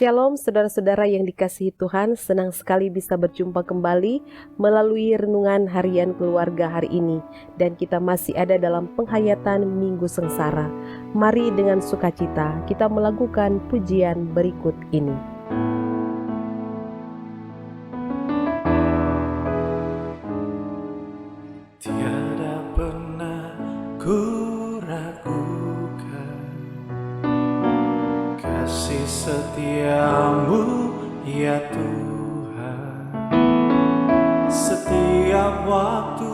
Shalom saudara-saudara yang dikasihi Tuhan, senang sekali bisa berjumpa kembali melalui renungan harian keluarga hari ini. Dan kita masih ada dalam penghayatan Minggu Sengsara. Mari dengan sukacita kita melakukan pujian berikut ini. Tiada pernah ku ragukan kasih setiamu ya Tuhan. Setiap waktu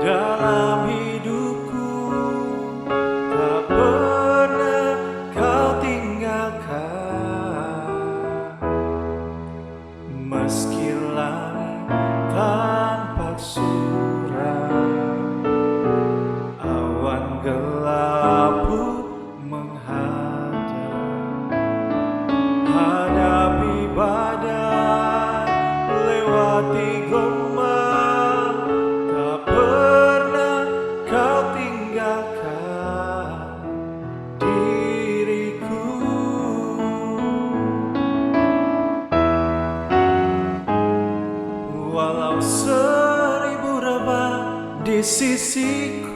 dalam hidupku tak pernah kau tinggalkan. Meski langit tampak suram, awan gelap pun menghadap, hadapi badai, lewati gelombang, tak pernah kau tinggalkan diriku. Walau seribu rebah di sisiku,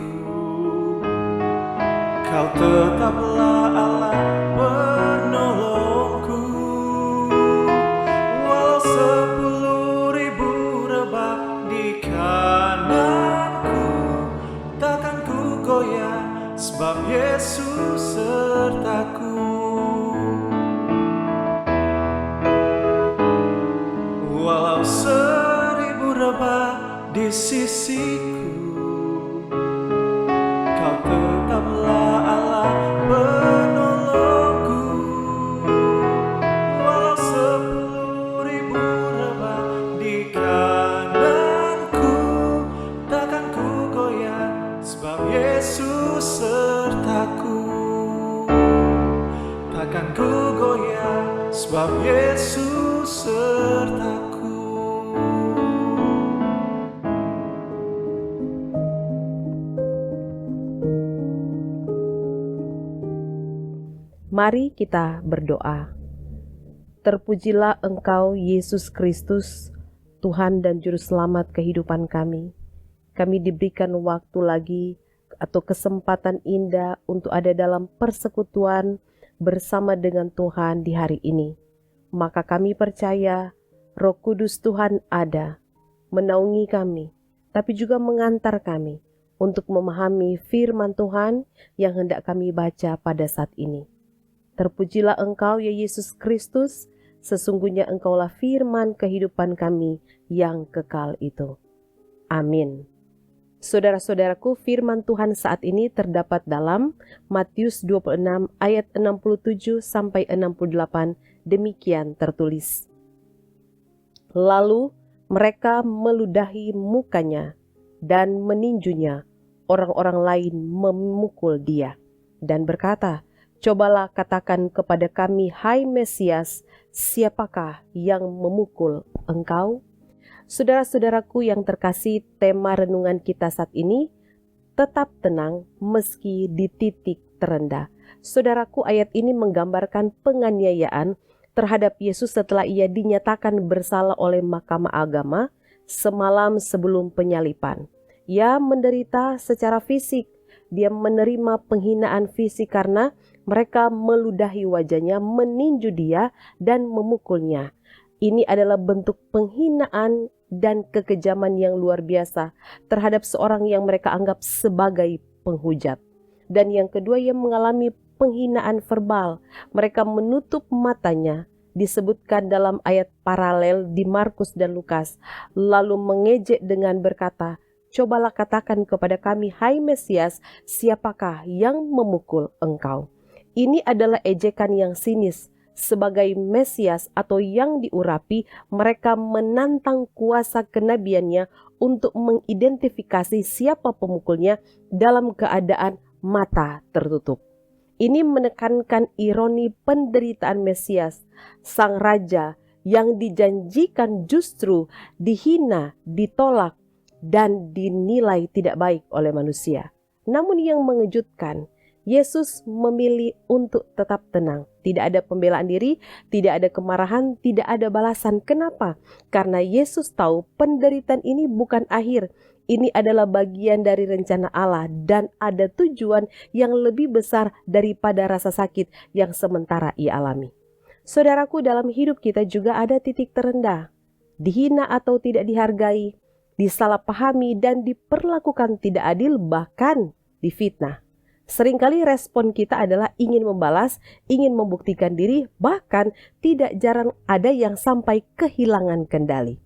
kau tetaplah Allah penolongku. Walau 10.000 rebah di kananku, takkan ku goyah sebab Yesus sertaku. Walau 1000 rebah di sisiku, kau tetaplah Allah penolongku. Walau 10.000 rebah di kananku, takkan ku goyah sebab Yesus sertaku. Takkan ku goyah sebab Yesus sertaku. Mari kita berdoa. Terpujilah Engkau Yesus Kristus, Tuhan dan Juru Selamat kehidupan kami. Kami diberikan waktu lagi atau kesempatan indah untuk ada dalam persekutuan bersama dengan Tuhan di hari ini. Maka kami percaya Roh Kudus Tuhan ada, menaungi kami, tapi juga mengantar kami untuk memahami firman Tuhan yang hendak kami baca pada saat ini. Terpujilah Engkau ya Yesus Kristus, sesungguhnya Engkaulah firman kehidupan kami yang kekal itu. Amin. Saudara-saudaraku, firman Tuhan saat ini terdapat dalam Matius 26 ayat 67 sampai 68, demikian tertulis. Lalu mereka meludahi mukanya dan meninjunya, orang-orang lain memukul dia dan berkata, "Cobalah katakan kepada kami, hai Mesias, siapakah yang memukul engkau?" Saudara-saudaraku yang terkasih, tema renungan kita saat ini, tetap tenang meski di titik terendah. Saudaraku, ayat ini menggambarkan penganiayaan terhadap Yesus setelah ia dinyatakan bersalah oleh Mahkamah Agama semalam sebelum penyaliban. Ia menderita secara fisik, dia menerima penghinaan fisik karena mereka meludahi wajahnya, meninju dia, dan memukulnya. Ini adalah bentuk penghinaan dan kekejaman yang luar biasa terhadap seorang yang mereka anggap sebagai penghujat. Dan yang kedua, ia mengalami penghinaan verbal. Mereka menutup matanya, disebutkan dalam ayat paralel di Markus dan Lukas, lalu mengejek dengan berkata, "Cobalah katakan kepada kami, hai Mesias, siapakah yang memukul engkau?" Ini adalah ejekan yang sinis. Sebagai Mesias atau yang diurapi, mereka menantang kuasa kenabiannya untuk mengidentifikasi siapa pemukulnya dalam keadaan mata tertutup. Ini menekankan ironi penderitaan Mesias, sang raja yang dijanjikan justru dihina, ditolak, dan dinilai tidak baik oleh manusia. Namun yang mengejutkan, Yesus memilih untuk tetap tenang. Tidak ada pembelaan diri, tidak ada kemarahan, tidak ada balasan. Kenapa? Karena Yesus tahu penderitaan ini bukan akhir. Ini adalah bagian dari rencana Allah dan ada tujuan yang lebih besar daripada rasa sakit yang sementara ia alami. Saudaraku, dalam hidup kita juga ada titik terendah. Dihina atau tidak dihargai, disalahpahami dan diperlakukan tidak adil, bahkan difitnah. Seringkali respon kita adalah ingin membalas, ingin membuktikan diri, bahkan tidak jarang ada yang sampai kehilangan kendali.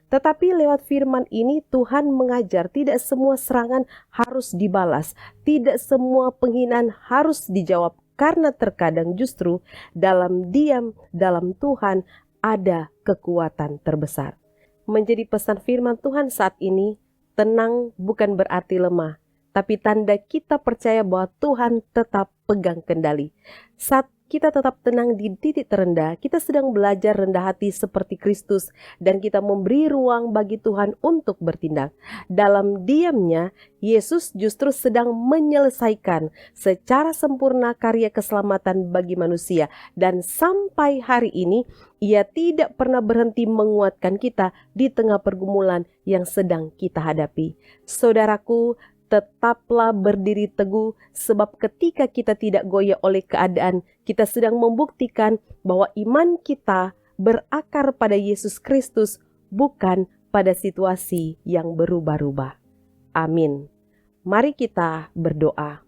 Tetapi lewat firman ini Tuhan mengajar tidak semua serangan harus dibalas, tidak semua penghinaan harus dijawab, karena terkadang justru dalam diam dalam Tuhan ada kekuatan terbesar. Menjadi pesan firman Tuhan saat ini, tenang bukan berarti lemah, tapi tanda kita percaya bahwa Tuhan tetap pegang kendali. Saat kita tetap tenang di titik terendah, kita sedang belajar rendah hati seperti Kristus dan kita memberi ruang bagi Tuhan untuk bertindak. Dalam diamnya, Yesus justru sedang menyelesaikan secara sempurna karya keselamatan bagi manusia dan sampai hari ini Ia tidak pernah berhenti menguatkan kita di tengah pergumulan yang sedang kita hadapi. Saudaraku, tetaplah berdiri teguh, sebab ketika kita tidak goyah oleh keadaan, kita sedang membuktikan bahwa iman kita berakar pada Yesus Kristus, bukan pada situasi yang berubah-ubah. Amin. Mari kita berdoa.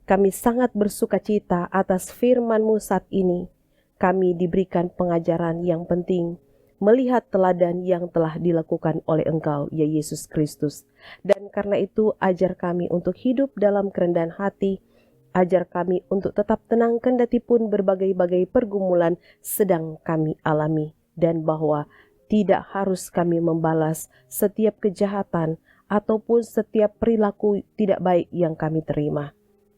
Kami sangat bersukacita atas firman-Mu saat ini. Kami diberikan pengajaran yang penting, melihat teladan yang telah dilakukan oleh Engkau, ya Yesus Kristus. Dan karena itu ajar kami untuk hidup dalam kerendahan hati, ajar kami untuk tetap tenang kendati pun berbagai-bagai pergumulan sedang kami alami, dan bahwa tidak harus kami membalas setiap kejahatan ataupun setiap perilaku tidak baik yang kami terima.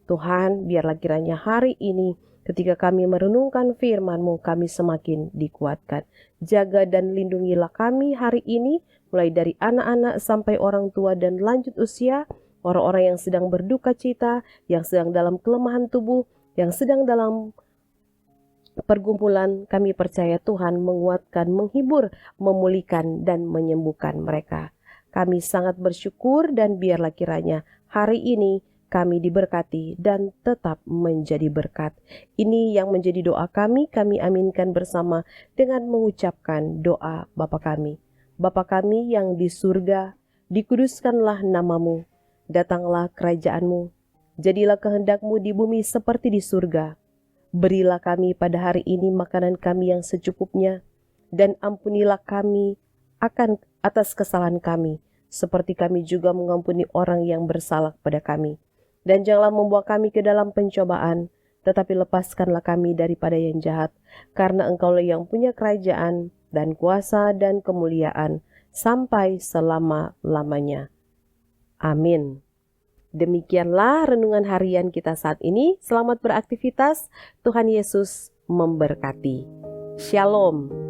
Tuhan, biarlah kiranya hari ini ketika kami merenungkan firman-Mu, kami semakin dikuatkan. Jaga dan lindungilah kami hari ini, mulai dari anak-anak sampai orang tua dan lanjut usia, orang-orang yang sedang berduka cita, yang sedang dalam kelemahan tubuh, yang sedang dalam pergumulan. Kami percaya Tuhan menguatkan, menghibur, memulihkan, dan menyembuhkan mereka. Kami sangat bersyukur dan biarlah kiranya hari ini kami diberkati dan tetap menjadi berkat. Ini yang menjadi doa kami aminkan bersama dengan mengucapkan doa Bapa kami. Bapa kami yang di surga, dikuduskanlah nama-Mu, datanglah kerajaan-Mu, jadilah kehendak-Mu di bumi seperti di surga. Berilah kami pada hari ini makanan kami yang secukupnya, dan ampunilah kami akan atas kesalahan kami, seperti kami juga mengampuni orang yang bersalah kepada kami. Dan janganlah membawa kami ke dalam pencobaan, tetapi lepaskanlah kami daripada yang jahat, karena Engkaulah yang punya kerajaan dan kuasa dan kemuliaan sampai selama-lamanya. Amin. Demikianlah renungan harian kita saat ini. Selamat beraktivitas. Tuhan Yesus memberkati. Shalom.